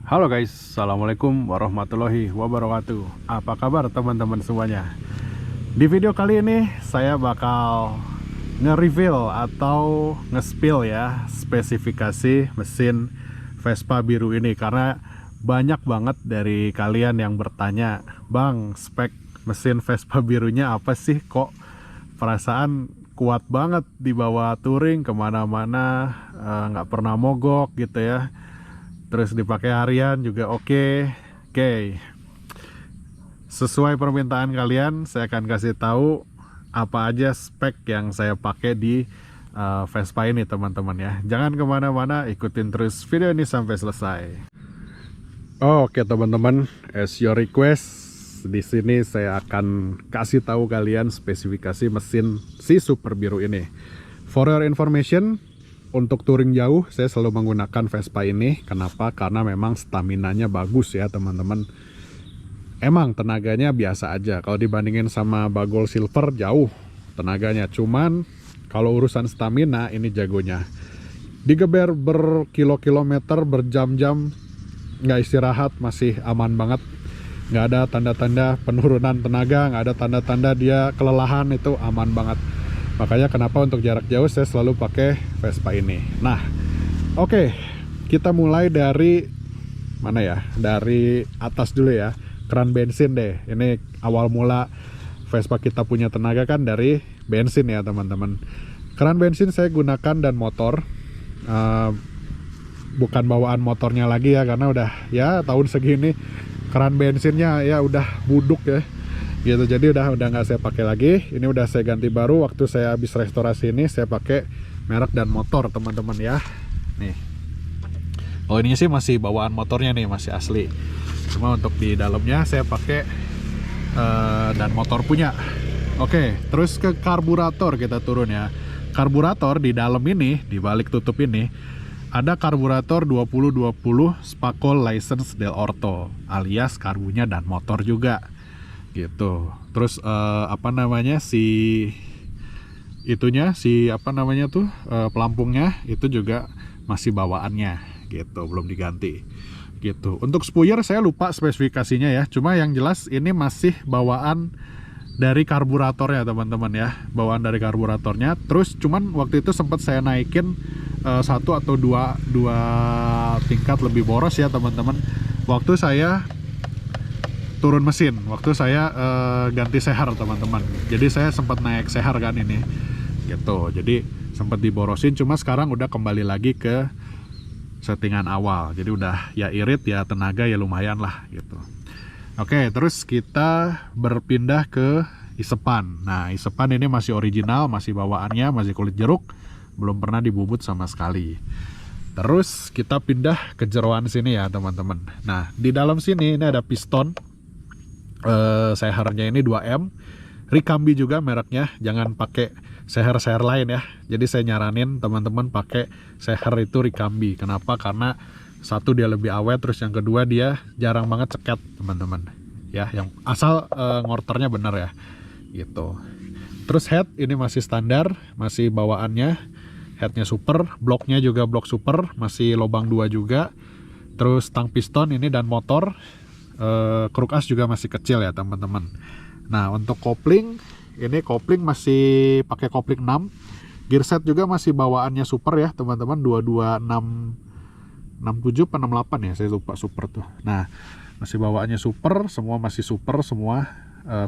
Halo guys, Assalamualaikum warahmatullahi wabarakatuh. Apa kabar teman-teman semuanya? Di video kali ini saya bakal nge-reveal atau nge-spill ya spesifikasi mesin Vespa biru ini. Karena banyak banget dari kalian yang bertanya, Bang, spek mesin Vespa birunya apa sih? Kok perasaan kuat banget dibawa touring kemana-mana, nggak pernah mogok gitu ya. Terus dipakai harian juga oke. Sesuai permintaan kalian, saya akan kasih tahu apa aja spek yang saya pakai di Vespa ini teman-teman ya. Jangan kemana-mana, ikutin terus video ini sampai selesai. Oke teman-teman, as your request, di sini saya akan kasih tahu kalian spesifikasi mesin si super biru ini. For your information, untuk touring jauh saya selalu menggunakan Vespa ini. Kenapa? Karena memang staminanya bagus ya teman-teman. Emang tenaganya biasa aja. Kalau dibandingin sama Bagol Silver jauh tenaganya. Cuman kalau urusan stamina ini jagonya. Digeber berkilo-kilometer, berjam-jam, nggak istirahat masih aman banget. Nggak ada tanda-tanda penurunan tenaga, nggak ada tanda-tanda dia kelelahan, itu aman banget. Makanya kenapa untuk jarak jauh saya selalu pakai Vespa ini. Nah, oke, kita mulai dari mana ya? Dari atas dulu ya. Keran bensin deh. Ini awal mula Vespa kita punya tenaga kan dari bensin ya teman-teman. Keran bensin saya gunakan dan motor. Bukan bawaan motornya lagi ya, karena udah ya tahun segini keran bensinnya ya udah buduk ya. Gitu, jadi udah nggak saya pakai lagi. Ini udah saya ganti baru. Waktu saya habis restorasi ini saya pakai merek dan motor teman-teman ya. Nih, oh ini sih masih bawaan motornya nih, masih asli. Cuma untuk di dalamnya saya pakai dan motor punya. Oke, terus ke karburator kita turun ya. Karburator di dalam ini, di balik tutup ini ada karburator 2020 Spacol License Del Orto, alias karbunya dan motor juga. Gitu. Terus apa namanya pelampungnya itu juga masih bawaannya gitu, belum diganti gitu. Untuk spuyer saya lupa spesifikasinya ya, cuma yang jelas ini masih bawaan dari karburatornya teman-teman ya, bawaan dari karburatornya. Terus cuman waktu itu sempat saya naikin satu atau dua tingkat lebih boros ya teman-teman, waktu saya turun mesin, waktu saya ganti sehar teman-teman. Jadi saya sempat naik sehar kan ini gitu, jadi sempat diborosin. Cuma sekarang udah kembali lagi ke settingan awal, jadi udah ya irit ya tenaga ya lumayan lah gitu. Oke, terus kita berpindah ke isepan. Nah, isepan ini masih original, masih bawaannya, masih kulit jeruk, belum pernah dibubut sama sekali. Terus kita pindah ke jeroan sini ya teman-teman. Nah, di dalam sini ini ada piston. Sehernya ini 2M, Ricambi juga mereknya, jangan pakai seher lain ya. Jadi saya nyaranin teman-teman pakai seher itu Ricambi. Kenapa? Karena satu dia lebih awet, terus yang kedua dia jarang banget ceket teman-teman ya, yang asal ngorternya bener ya gitu. Terus head ini masih standar, masih bawaannya, headnya super, bloknya juga blok super, masih lubang 2 juga. Terus tang piston ini dan motor, kruk as juga masih kecil ya teman-teman. Nah, untuk kopling, ini kopling masih pakai kopling 6. Gearset juga masih bawaannya super ya teman-teman, 22667 atau 68 ya, saya lupa super tuh. Nah, masih bawaannya super, semua masih super semua,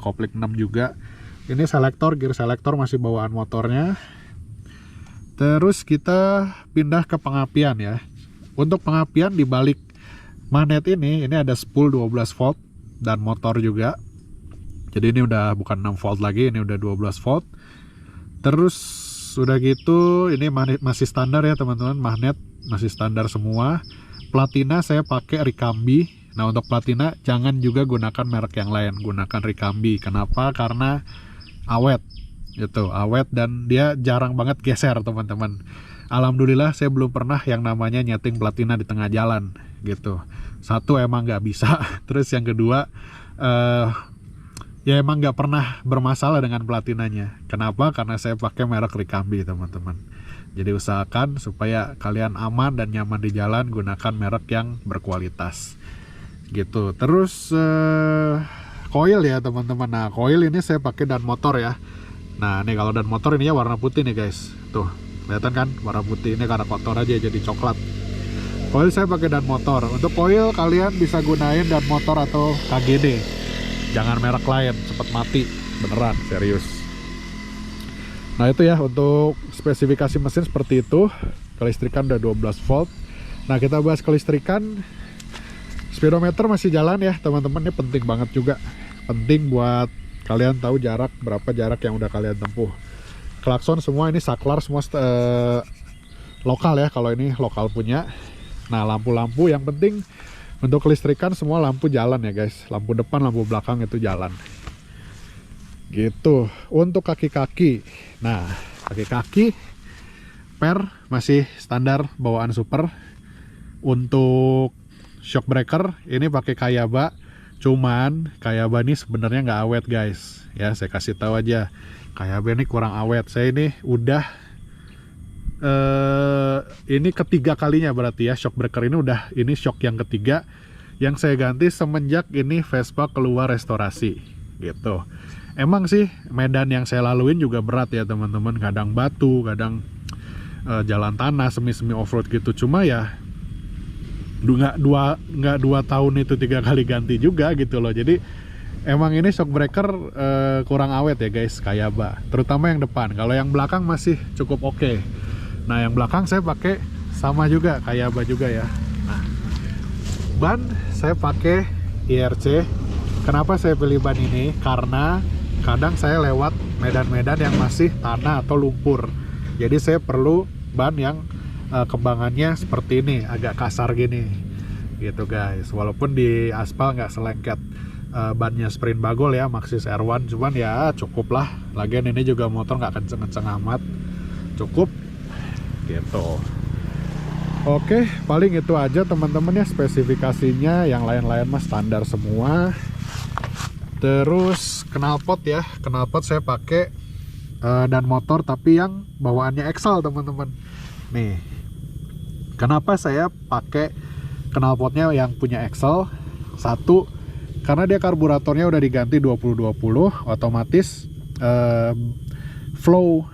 kopling 6 juga. Ini selektor, gear selektor masih bawaan motornya. Terus kita pindah ke pengapian ya. Untuk pengapian di balik magnet ini ada spool 12 volt dan motor juga. Jadi ini udah bukan 6 volt lagi, ini udah 12 volt. Terus sudah gitu ini masih standar ya teman-teman, magnet masih standar semua. Platina saya pakai Ricambi. Nah, untuk platina jangan juga gunakan merek yang lain, gunakan Ricambi. Kenapa? Karena awet gitu, awet dan dia jarang banget geser teman-teman. Alhamdulillah saya belum pernah yang namanya nyeting platina di tengah jalan gitu. Satu, emang nggak bisa. Terus yang kedua, ya emang nggak pernah bermasalah dengan platinanya. Kenapa? Karena saya pakai merek Ricambi teman-teman. Jadi usahakan supaya kalian aman dan nyaman di jalan, gunakan merek yang berkualitas gitu. Terus coil ya teman-teman. Nah coil ini saya pakai dan motor ya. Nah ini kalau dan motor ininya warna putih nih guys, tuh kelihatan kan warna putih, ini karena kotor aja jadi coklat. Coil saya pakai dan motor. Untuk coil kalian bisa gunain dan motor atau KGD, jangan merek lain, cepet mati beneran, serius. Nah itu ya untuk spesifikasi mesin seperti itu. Kelistrikan udah 12 volt. Nah kita bahas kelistrikan. Speedometer masih jalan ya teman-teman, ini penting banget juga. Penting buat kalian tahu jarak, berapa jarak yang udah kalian tempuh. Klakson semua ini saklar, semua lokal ya, kalau ini lokal punya. Nah lampu-lampu yang penting untuk kelistrikan semua lampu jalan ya guys. Lampu depan, lampu belakang itu jalan gitu. Untuk kaki-kaki, nah kaki-kaki per masih standar bawaan super. Untuk shock breaker ini pakai Kayaba, cuman Kayaba ini sebenarnya nggak awet guys ya, saya kasih tahu aja, Kayaba ini kurang awet. Saya ini udah ini ketiga kalinya berarti ya, shock breaker ini shock yang ketiga yang saya ganti semenjak ini Vespa keluar restorasi gitu. Emang sih medan yang saya laluin juga berat ya teman-teman, kadang batu, kadang jalan tanah, semi off-road gitu. Cuma ya nggak dua tahun itu 3 kali ganti juga gitu loh. Jadi emang ini shock breaker kurang awet ya guys, Kayaba, terutama yang depan. Kalau yang belakang masih cukup oke. Nah yang belakang saya pakai sama juga, Kayaba juga ya. Nah ban saya pakai IRC. Kenapa saya pilih ban ini? Karena kadang saya lewat medan-medan yang masih tanah atau lumpur, jadi saya perlu ban yang kembangannya seperti ini, agak kasar gini gitu guys. Walaupun di aspal nggak selengket bannya Sprint Bagol ya, Maxxis R1, cuman ya cukup lah. Lagian ini juga motor nggak kenceng-kenceng amat, cukup gitu. Oke, paling itu aja teman-teman ya spesifikasinya. Yang lain-lain mah standar semua. Terus knalpot ya, knalpot saya pakai dan motor tapi yang bawaannya Excel teman-teman. Nih, kenapa saya pakai knalpotnya yang punya Excel? Satu, karena dia karburatornya udah diganti 2020, otomatis flow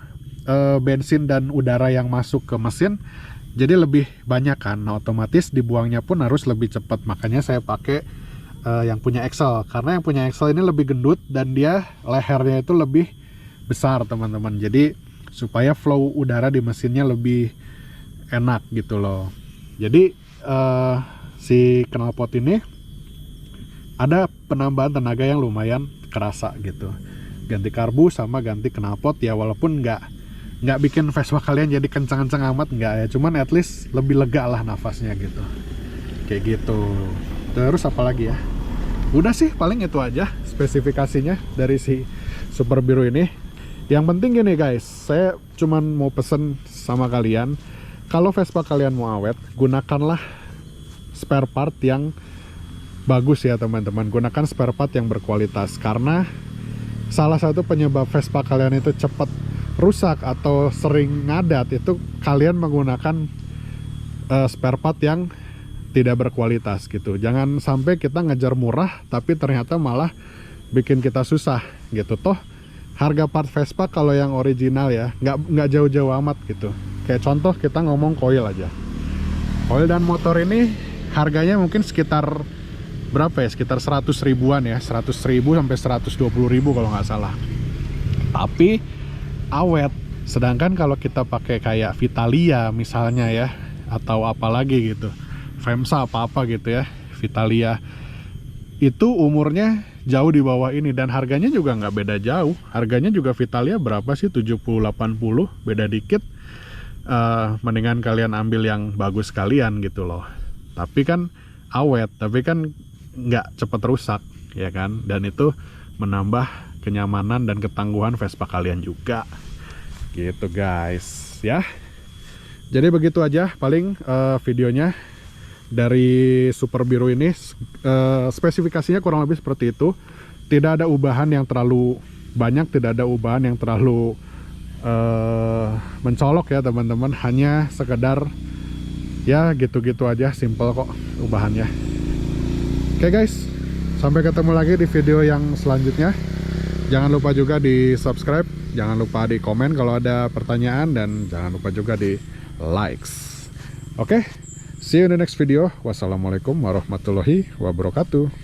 bensin dan udara yang masuk ke mesin jadi lebih banyak kan. Nah, otomatis dibuangnya pun harus lebih cepat. Makanya saya pakai yang punya Excel, karena yang punya Excel ini lebih gendut dan dia lehernya itu lebih besar teman-teman. Jadi supaya flow udara di mesinnya lebih enak gitu loh. Jadi si knalpot ini ada penambahan tenaga yang lumayan kerasa gitu. Ganti karbu sama ganti knalpot ya, walaupun nggak bikin Vespa kalian jadi kencang-kencang amat, nggak ya, cuman at least lebih lega lah nafasnya gitu, kayak gitu. Terus apa lagi ya, udah sih paling itu aja spesifikasinya dari si Super Biru ini. Yang penting gini guys, saya cuman mau pesen sama kalian, kalau Vespa kalian mau awet, gunakanlah spare part yang bagus ya teman-teman. Gunakan spare part yang berkualitas, karena salah satu penyebab Vespa kalian itu cepat rusak atau sering ngadat itu kalian menggunakan spare part yang tidak berkualitas gitu. Jangan sampai kita ngejar murah tapi ternyata malah bikin kita susah gitu. Toh harga part Vespa kalau yang original ya nggak jauh-jauh amat gitu. Kayak contoh kita ngomong coil aja, coil dan motor ini harganya mungkin sekitar berapa ya, sekitar 100 ribuan ya, 100 ribu sampai 120 ribu kalau nggak salah, tapi awet. Sedangkan kalau kita pakai kayak Vitalia misalnya ya, atau apalagi gitu, Femsa apa-apa gitu ya, Vitalia itu umurnya jauh di bawah ini dan harganya juga nggak beda jauh. Harganya juga Vitalia berapa sih, 70-80, beda dikit. Mendingan kalian ambil yang bagus kalian gitu loh, tapi kan awet, tapi kan nggak cepet rusak ya kan, dan itu menambah kenyamanan dan ketangguhan Vespa kalian juga gitu guys ya. Jadi begitu aja paling videonya dari Super Biru ini. Spesifikasinya kurang lebih seperti itu. Tidak ada ubahan yang terlalu banyak, tidak ada ubahan yang terlalu mencolok ya teman-teman, hanya sekedar ya gitu-gitu aja, simple kok ubahannya. Oke guys, sampai ketemu lagi di video yang selanjutnya. Jangan lupa juga di subscribe, jangan lupa di komen kalau ada pertanyaan, dan jangan lupa juga di likes. Oke, see you in the next video. Wassalamualaikum warahmatullahi wabarakatuh.